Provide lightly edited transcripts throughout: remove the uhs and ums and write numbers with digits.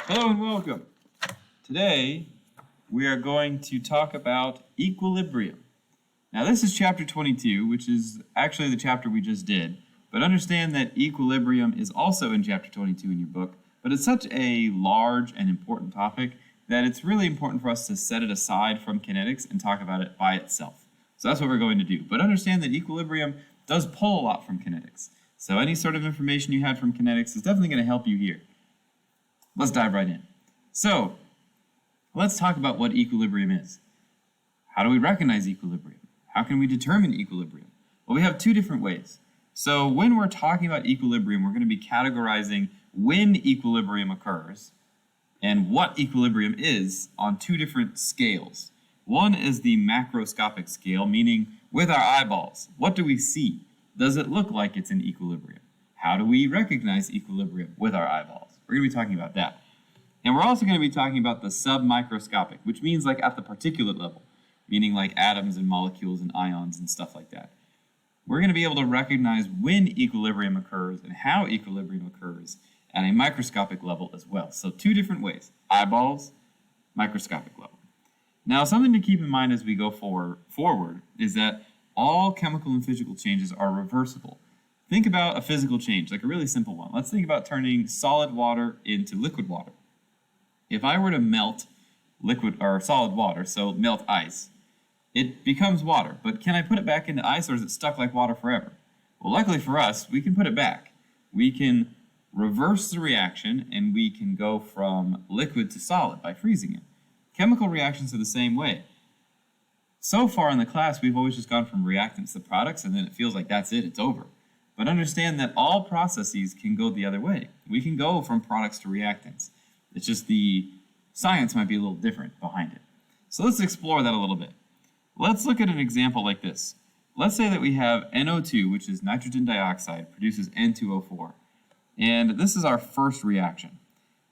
Hello and welcome. Today we are going to talk about equilibrium. Now this is chapter 22, which is actually the chapter we just did, but understand that equilibrium is also in chapter 22 in your book, but it's such a large and important topic that it's really important for us to set it aside from kinetics and talk about it by itself. So that's what we're going to do. But understand that equilibrium does pull a lot from kinetics. So any sort of information you had from kinetics is definitely going to help you here. Let's dive right in. So, let's talk about what equilibrium is. How do we recognize equilibrium? How can we determine equilibrium? Well, we have two different ways. So, when we're talking about equilibrium, we're going to be categorizing when equilibrium occurs and what equilibrium is on two different scales. One is the macroscopic scale, meaning with our eyeballs. What do we see? Does it look like it's in equilibrium? How do we recognize equilibrium with our eyeballs? We're going to be talking about that. And we're also going to be talking about the submicroscopic, which means like at the particulate level, meaning like atoms and molecules and ions and stuff like that. We're going to be able to recognize when equilibrium occurs and how equilibrium occurs at a microscopic level as well. So two different ways, eyeballs, microscopic level. Now something to keep in mind as we go forward is that all chemical and physical changes are reversible. Think about a physical change, like a really simple one. Let's think about turning solid water into liquid water. If I were to melt liquid or solid water, so melt ice, it becomes water. But can I put it back into ice, or is it stuck like water forever? Well, luckily for us, we can put it back. We can reverse the reaction, and we can go from liquid to solid by freezing it. Chemical reactions are the same way. So far in the class, we've always just gone from reactants to products, and then it feels like that's it, it's over. But understand that all processes can go the other way. We can go from products to reactants. It's just the science might be a little different behind it. So let's explore that a little bit. Let's look at an example like this. Let's say that we have NO2, which is nitrogen dioxide, produces N2O4. And this is our first reaction.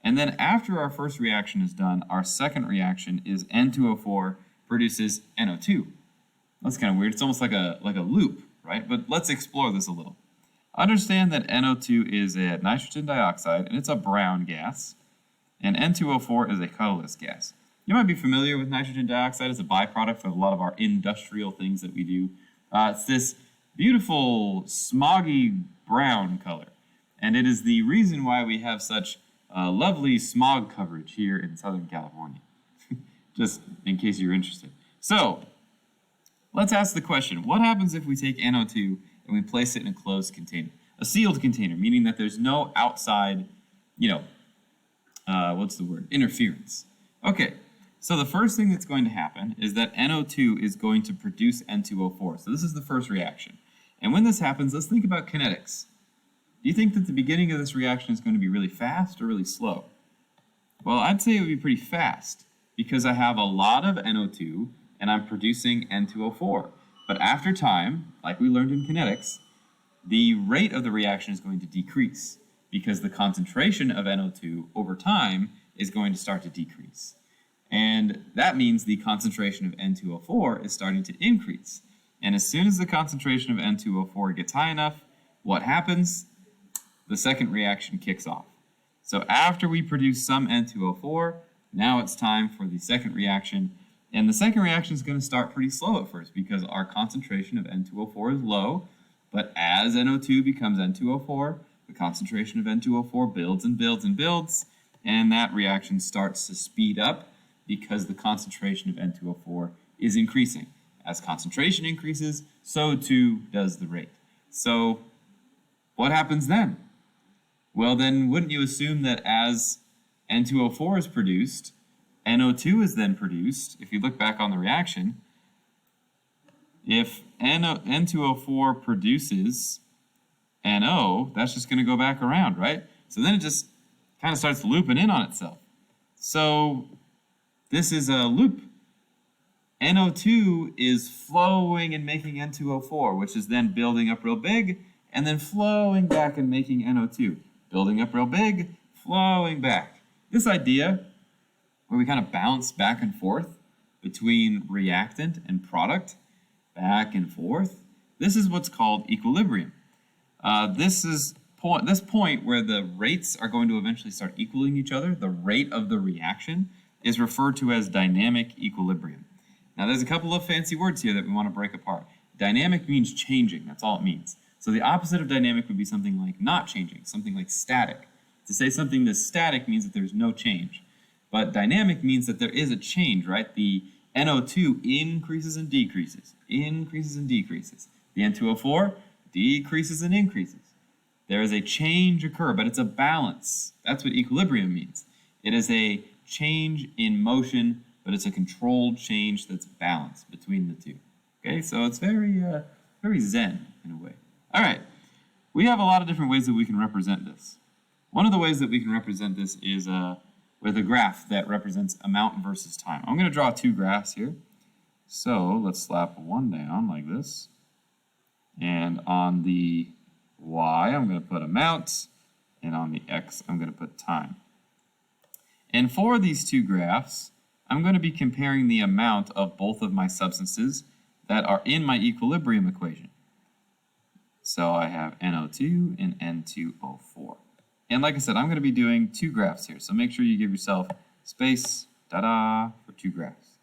And then after our first reaction is done, our second reaction is N2O4 produces NO2. That's kind of weird. It's almost like a loop, right? But let's explore this a little. Understand that NO2 is a nitrogen dioxide, and it's a brown gas, and N2O4 is a colorless gas. You might be familiar with nitrogen dioxide as a byproduct of a lot of our industrial things that we do. It's this beautiful, smoggy brown color, and it is the reason why we have such lovely smog coverage here in Southern California, just in case you're interested. So, let's ask the question, what happens if we take NO2 and we place it in a closed container? A sealed container, meaning that there's no outside, interference. Okay, so the first thing that's going to happen is that NO2 is going to produce N2O4. So this is the first reaction. And when this happens, let's think about kinetics. Do you think that the beginning of this reaction is going to be really fast or really slow? Well, I'd say it would be pretty fast because I have a lot of NO2 and I'm producing N2O4. But after time, like we learned in kinetics, the rate of the reaction is going to decrease because the concentration of NO2 over time is going to start to decrease. And that means the concentration of N2O4 is starting to increase. And as soon as the concentration of N2O4 gets high enough, what happens? The second reaction kicks off. So after we produce some N2O4, now it's time for the second reaction. And the second reaction is going to start pretty slow at first because our concentration of N2O4 is low. But as NO2 becomes N2O4, the concentration of N2O4 builds and builds and builds. And that reaction starts to speed up because the concentration of N2O4 is increasing. As concentration increases, so too does the rate. So what happens then? Well, then wouldn't you assume that as N2O4 is produced, NO2 is then produced? If you look back on the reaction, if N2O4 produces NO, that's just going to go back around, right? So then it just kind of starts looping in on itself. So this is a loop. NO2 is flowing and making N2O4, which is then building up real big, and then flowing back and making NO2. Building up real big, flowing back. This idea, where we kind of bounce back and forth between reactant and product, back and forth, this is what's called equilibrium. This is this point where the rates are going to eventually start equaling each other, the rate of the reaction, is referred to as dynamic equilibrium. Now there's a couple of fancy words here that we want to break apart. Dynamic means changing, that's all it means. So the opposite of dynamic would be something like not changing, something like static. To say something that's static means that there's no change. But dynamic means that there is a change, right? The NO2 increases and decreases, increases and decreases. The N2O4 decreases and increases. There is a change occur, but it's a balance. That's what equilibrium means. It is a change in motion, but it's a controlled change that's balanced between the two. Okay, so it's very zen in a way. All right, we have a lot of different ways that we can represent this. One of the ways that we can represent this is with a graph that represents amount versus time. I'm going to draw two graphs here. So let's slap one down like this. And on the Y, I'm going to put amount, and on the X, I'm going to put time. And for these two graphs, I'm going to be comparing the amount of both of my substances that are in my equilibrium equation. So I have NO2 and N2O4. And like I said, I'm going to be doing two graphs here, so make sure you give yourself space, for two graphs.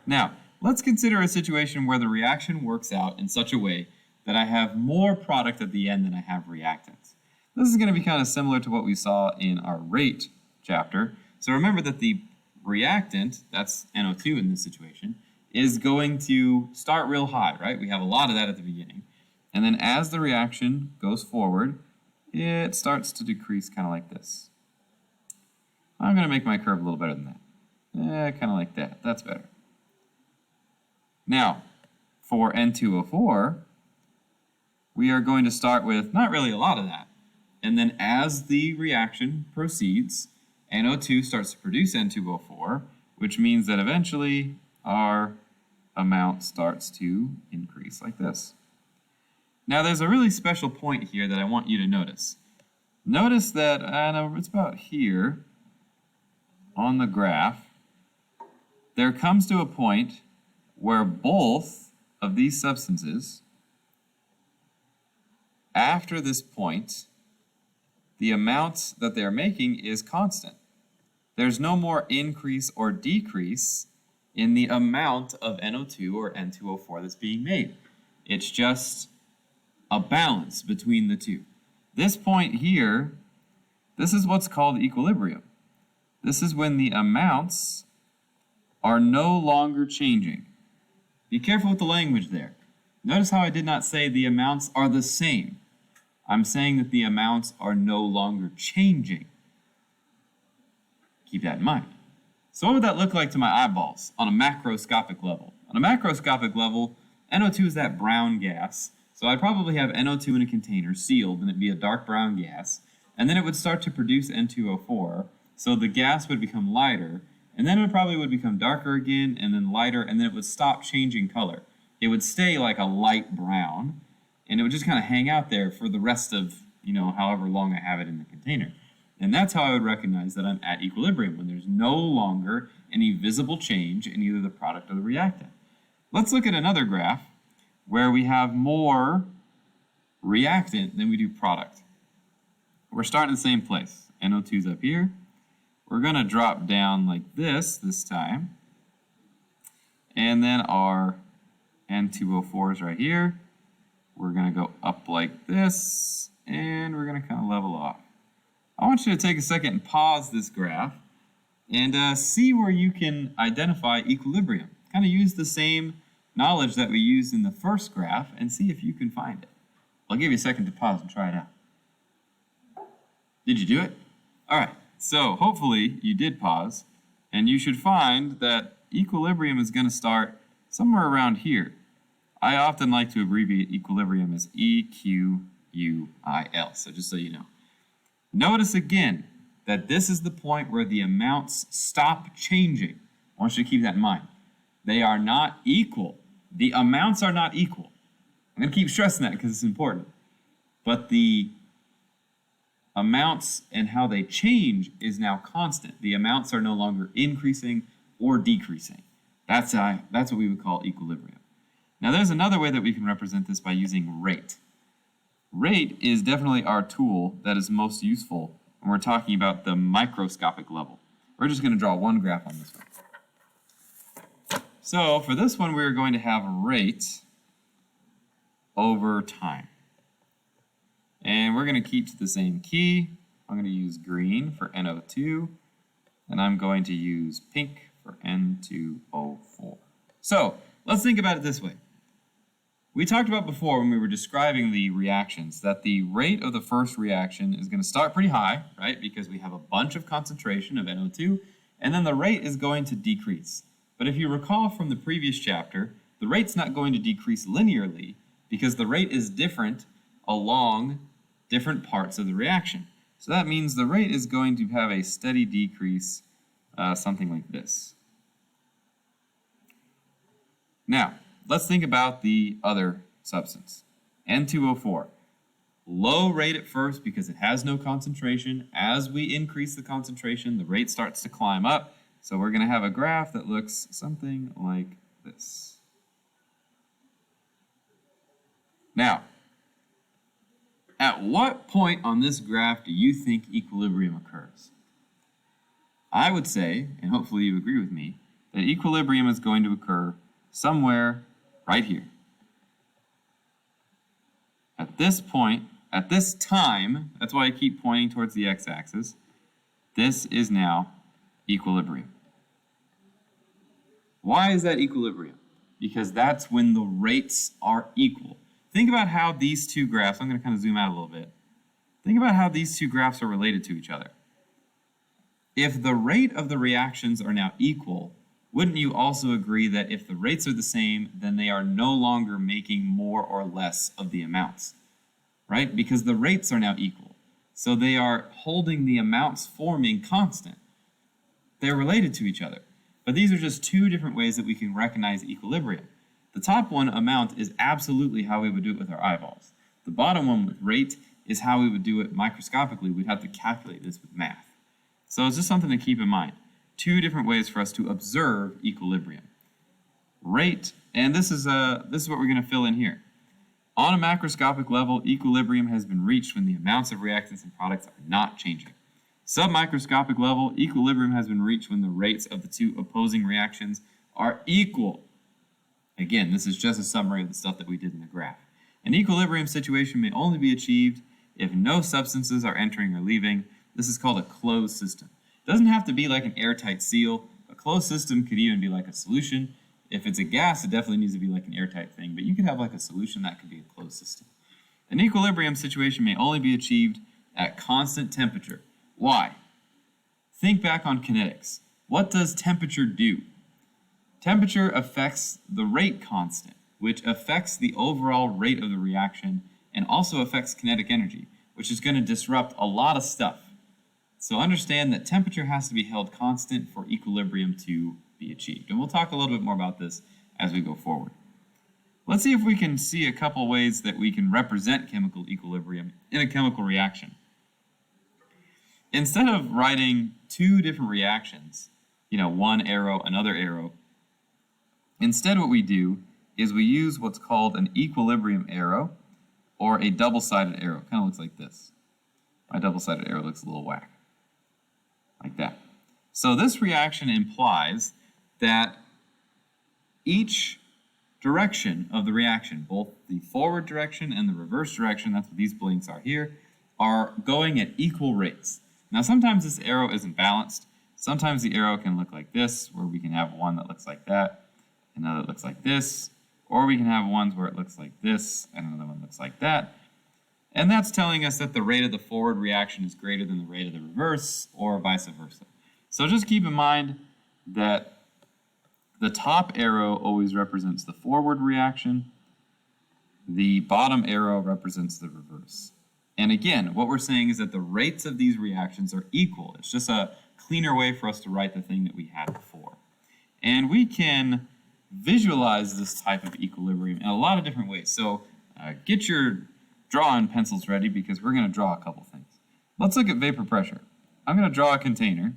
Now, let's consider a situation where the reaction works out in such a way that I have more product at the end than I have reactants. This is going to be kind of similar to what we saw in our rate chapter. So remember that the reactant, that's NO2 in this situation, is going to start real high, right? We have a lot of that at the beginning. And then as the reaction goes forward, it starts to decrease kind of like this. I'm going to make my curve a little better than that. Kind of like that. That's better. Now, for N2O4, we are going to start with not really a lot of that. And then as the reaction proceeds, NO2 starts to produce N2O4, which means that eventually our amount starts to increase like this. Now there's a really special point here that I want you to notice. Notice that, it's about here on the graph, there comes to a point where both of these substances, after this point, the amount that they're making is constant. There's no more increase or decrease in the amount of NO2 or N2O4 that's being made. It's just a balance between the two. This point here, this is what's called equilibrium. This is when the amounts are no longer changing. Be careful with the language there. Notice how I did not say the amounts are the same. I'm saying that the amounts are no longer changing. Keep that in mind. So what would that look like to my eyeballs on a macroscopic level? On a macroscopic level, NO2 is that brown gas. So I'd probably have NO2 in a container sealed, and it'd be a dark brown gas. And then it would start to produce N2O4. So the gas would become lighter, and then it probably would become darker again, and then lighter, and then it would stop changing color. It would stay like a light brown, and it would just kind of hang out there for the rest of, however long I have it in the container. And that's how I would recognize that I'm at equilibrium, when there's no longer any visible change in either the product or the reactant. Let's look at another graph where we have more reactant than we do product. We're starting in the same place. NO2's up here. We're going to drop down like this time. And then our N2O4 is right here. We're going to go up like this, and we're going to kind of level off. I want you to take a second and pause this graph and see where you can identify equilibrium. Kind of use the same knowledge that we used in the first graph and see if you can find it. I'll give you a second to pause and try it out. Did you do it? All right, so hopefully you did pause, and you should find that equilibrium is going to start somewhere around here. I often like to abbreviate equilibrium as EQUIL, so just so you know. Notice again that this is the point where the amounts stop changing. I want you to keep that in mind. They are not equal. The amounts are not equal. I'm going to keep stressing that because it's important. But the amounts and how they change is now constant. The amounts are no longer increasing or decreasing. That's what we would call equilibrium. Now there's another way that we can represent this by using rate. Rate is definitely our tool that is most useful when we're talking about the microscopic level. We're just going to draw one graph on this one. So for this one, we're going to have rate over time. And we're going to keep to the same key. I'm going to use green for NO2, and I'm going to use pink for N2O4. So let's think about it this way. We talked about before when we were describing the reactions that the rate of the first reaction is going to start pretty high, right? Because we have a bunch of concentration of NO2, and then the rate is going to decrease. But if you recall from the previous chapter, the rate's not going to decrease linearly because the rate is different along different parts of the reaction. So that means the rate is going to have a steady decrease, something like this. Now, let's think about the other substance, N2O4. Low rate at first because it has no concentration. As we increase the concentration, the rate starts to climb up. So we're going to have a graph that looks something like this. Now, at what point on this graph do you think equilibrium occurs? I would say, and hopefully you agree with me, that equilibrium is going to occur somewhere right here. At this point, at this time, that's why I keep pointing towards the x-axis, this is now equilibrium. Why is that equilibrium? Because that's when the rates are equal. Think about how these two graphs, I'm going to kind of zoom out a little bit. Think about how these two graphs are related to each other. If the rate of the reactions are now equal, wouldn't you also agree that if the rates are the same, then they are no longer making more or less of the amounts, right? Because the rates are now equal. So they are holding the amounts forming constant. They're related to each other. But these are just two different ways that we can recognize equilibrium. The top one, amount, is absolutely how we would do it with our eyeballs. The bottom one with rate is how we would do it microscopically. We'd have to calculate this with math. So it's just something to keep in mind. Two different ways for us to observe equilibrium. Rate, and this is what we're going to fill in here. On a macroscopic level, equilibrium has been reached when the amounts of reactants and products are not changing. Submicroscopic level, equilibrium has been reached when the rates of the two opposing reactions are equal. Again, this is just a summary of the stuff that we did in the graph. An equilibrium situation may only be achieved if no substances are entering or leaving. This is called a closed system. It doesn't have to be like an airtight seal. A closed system could even be like a solution. If it's a gas, it definitely needs to be like an airtight thing, but you could have like a solution that could be a closed system. An equilibrium situation may only be achieved at constant temperature. Why? Think back on kinetics. What does temperature do? Temperature affects the rate constant, which affects the overall rate of the reaction and also affects kinetic energy, which is going to disrupt a lot of stuff. So understand that temperature has to be held constant for equilibrium to be achieved. And we'll talk a little bit more about this as we go forward. Let's see if we can see a couple ways that we can represent chemical equilibrium in a chemical reaction. Instead of writing two different reactions, one arrow, another arrow, instead what we do is we use what's called an equilibrium arrow or a double-sided arrow. It kind of looks like this. My double-sided arrow looks a little whack. Like that. So this reaction implies that each direction of the reaction, both the forward direction and the reverse direction, that's what these blinks are here, are going at equal rates. Now sometimes this arrow isn't balanced. Sometimes the arrow can look like this, where we can have one that looks like that, another that looks like this, or we can have ones where it looks like this, and another one looks like that. And that's telling us that the rate of the forward reaction is greater than the rate of the reverse, or vice versa. So just keep in mind that the top arrow always represents the forward reaction. The bottom arrow represents the reverse. And again, what we're saying is that the rates of these reactions are equal. It's just a cleaner way for us to write the thing that we had before. And we can visualize this type of equilibrium in a lot of different ways. So get your drawing pencils ready because we're going to draw a couple things. Let's look at vapor pressure. I'm going to draw a container.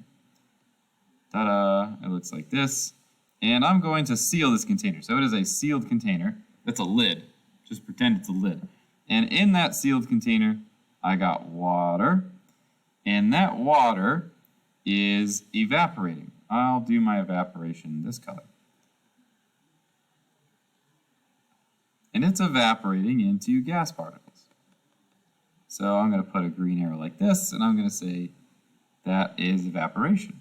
Ta-da! It looks like this. And I'm going to seal this container. So it is a sealed container. That's a lid. Just pretend it's a lid. And in that sealed container, I got water, and that water is evaporating. I'll do my evaporation this color. And it's evaporating into gas particles. So I'm going to put a green arrow like this, and I'm going to say that is evaporation.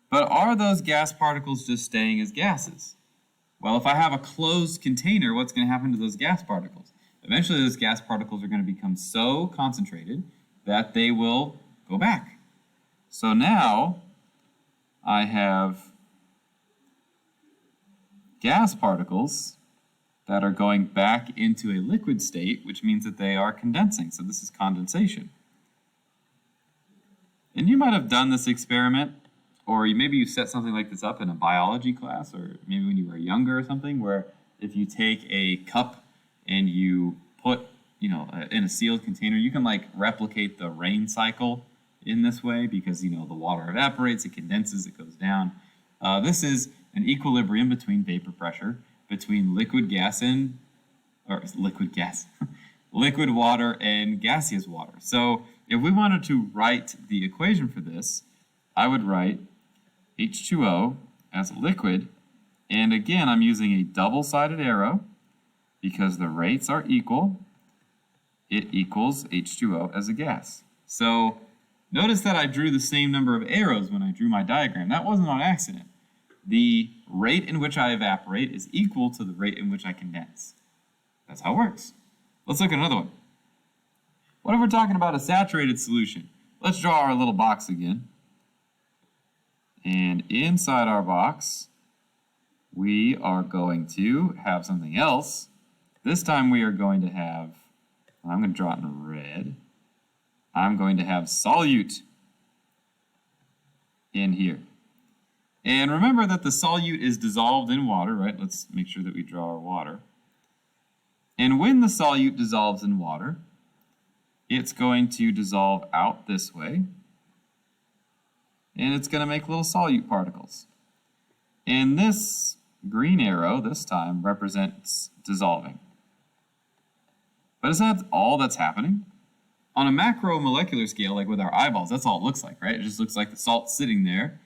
But are those gas particles just staying as gases? Well, if I have a closed container, what's going to happen to those gas particles? Eventually, those gas particles are going to become so concentrated that they will go back. So now I have gas particles that are going back into a liquid state, which means that they are condensing. So this is condensation. And you might have done this experiment, or maybe you set something like this up in a biology class, or maybe when you were younger or something, where if you take a cup and you put, in a sealed container, you can like replicate the rain cycle in this way because, the water evaporates, it condenses, it goes down. This is an equilibrium between vapor pressure, between liquid water and gaseous water. So if we wanted to write the equation for this, I would write H2O as a liquid, and again I'm using a double-sided arrow because the rates are equal. It equals H2O as a gas. So notice that I drew the same number of arrows when I drew my diagram. That wasn't on accident. The rate in which I evaporate is equal to the rate in which I condense. That's how it works. Let's look at another one. What if we're talking about a saturated solution? Let's draw our little box again. And inside our box, we are going to have something else. This time we are going to have, I'm going to draw it in red. I'm going to have solute in here. And remember that the solute is dissolved in water, right? Let's make sure that we draw our water. And when the solute dissolves in water, it's going to dissolve out this way. And it's going to make little solute particles. And this green arrow, this time, represents dissolving. But is that all that's happening? On a macromolecular scale, like with our eyeballs, that's all it looks like, right? It just looks like the salt's sitting there.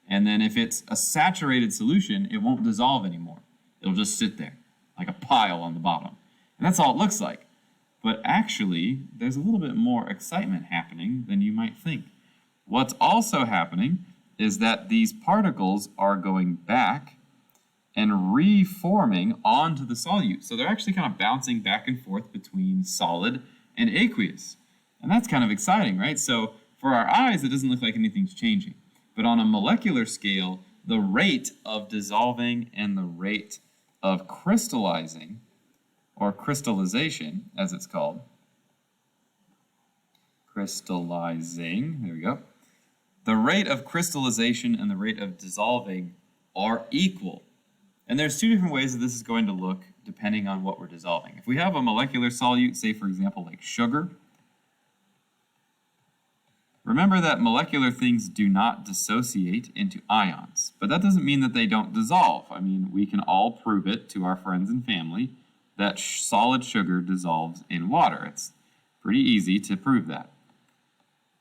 And then if it's a saturated solution, it won't dissolve anymore. It'll just sit there, like a pile on the bottom. And that's all it looks like. But actually, there's a little bit more excitement happening than you might think. What's also happening is that these particles are going back and reforming onto the solute. So they're actually kind of bouncing back and forth between solid and aqueous. And that's kind of exciting, right? So for our eyes, it doesn't look like anything's changing. But on a molecular scale, the rate of dissolving and the rate of crystallizing, or crystallization, as it's called, crystallizing, there we go. The rate of crystallization and the rate of dissolving are equal. And there's two different ways that this is going to look depending on what we're dissolving. If we have a molecular solute, say for example like sugar, remember that molecular things do not dissociate into ions, but that doesn't mean that they don't dissolve. I mean, we can all prove it to our friends and family that solid sugar dissolves in water. It's pretty easy to prove that.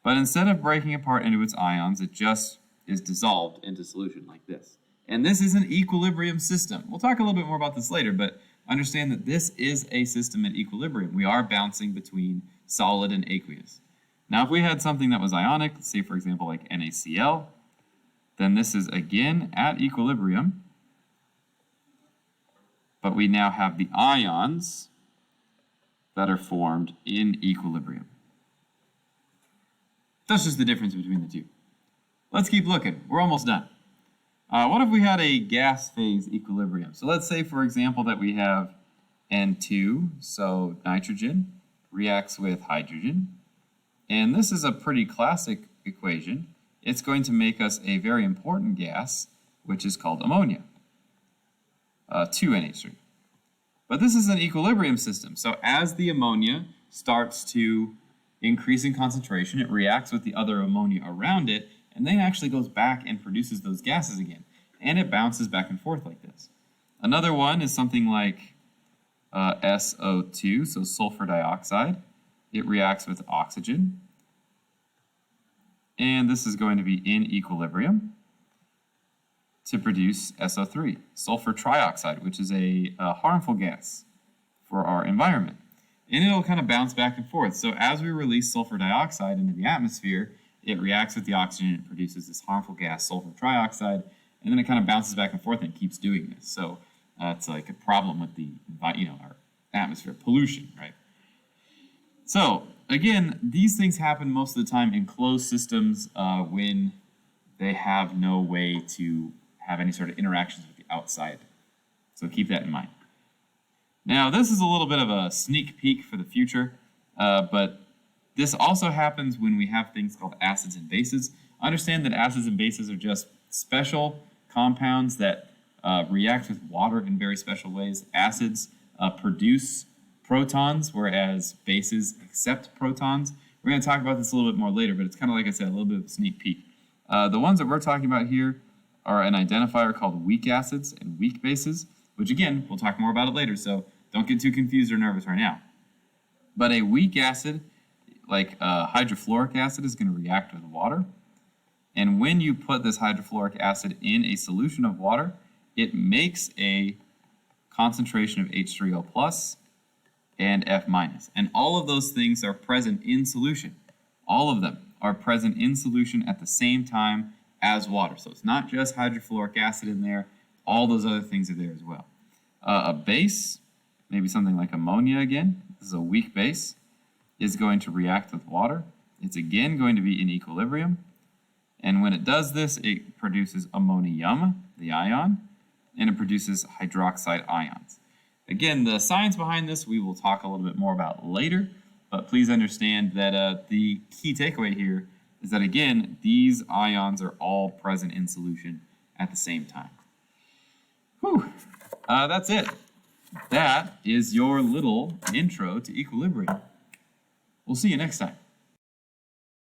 But instead of breaking apart into its ions, it just is dissolved into solution like this. And this is an equilibrium system. We'll talk a little bit more about this later, but understand that this is a system at equilibrium. We are bouncing between solid and aqueous. Now, if we had something that was ionic, let's say for example like NaCl, then this is again at equilibrium, but we now have the ions that are formed in equilibrium. That's just the difference between the two. Let's keep looking. We're almost done. What if we had a gas phase equilibrium? So let's say, for example, that we have N2, so nitrogen reacts with hydrogen. And this is a pretty classic equation. It's going to make us a very important gas, which is called ammonia, 2NH3. But this is an equilibrium system. So as the ammonia starts to increase in concentration, it reacts with the other ammonia around it, and then actually goes back and produces those gases again. And it bounces back and forth like this. Another one is something like SO2, so sulfur dioxide. It reacts with oxygen. And this is going to be in equilibrium to produce SO3, sulfur trioxide, which is a harmful gas for our environment. And it'll kind of bounce back and forth. So as we release sulfur dioxide into the atmosphere, it reacts with the oxygen and produces this harmful gas, sulfur trioxide, and then it kind of bounces back and forth and keeps doing this. So it's like a problem with the, our atmosphere pollution, right? So again, these things happen most of the time in closed systems when they have no way to have any sort of interactions with the outside. So keep that in mind. Now, this is a little bit of a sneak peek for the future, but this also happens when we have things called acids and bases. Understand that acids and bases are just special compounds that react with water in very special ways. Acids produce protons, whereas bases accept protons. We're going to talk about this a little bit more later, but it's kind of like I said, a little bit of a sneak peek. The ones that we're talking about here are an identifier called weak acids and weak bases, which again, we'll talk more about it later, so don't get too confused or nervous right now. But a weak acid, like hydrofluoric acid, is going to react with water. And when you put this hydrofluoric acid in a solution of water, it makes a concentration of H3O plus and F minus. And all of those things are present in solution. All of them are present in solution at the same time as water. So it's not just hydrofluoric acid in there, all those other things are there as well. A base, maybe something like ammonia again, this is a weak base, is going to react with water. It's again going to be in equilibrium. And when it does this, it produces ammonium, the ion, and it produces hydroxide ions. Again, the science behind this we will talk a little bit more about later, but please understand that the key takeaway here is that, again, these ions are all present in solution at the same time. Whew. That's it. That is your little intro to equilibrium. We'll see you next time.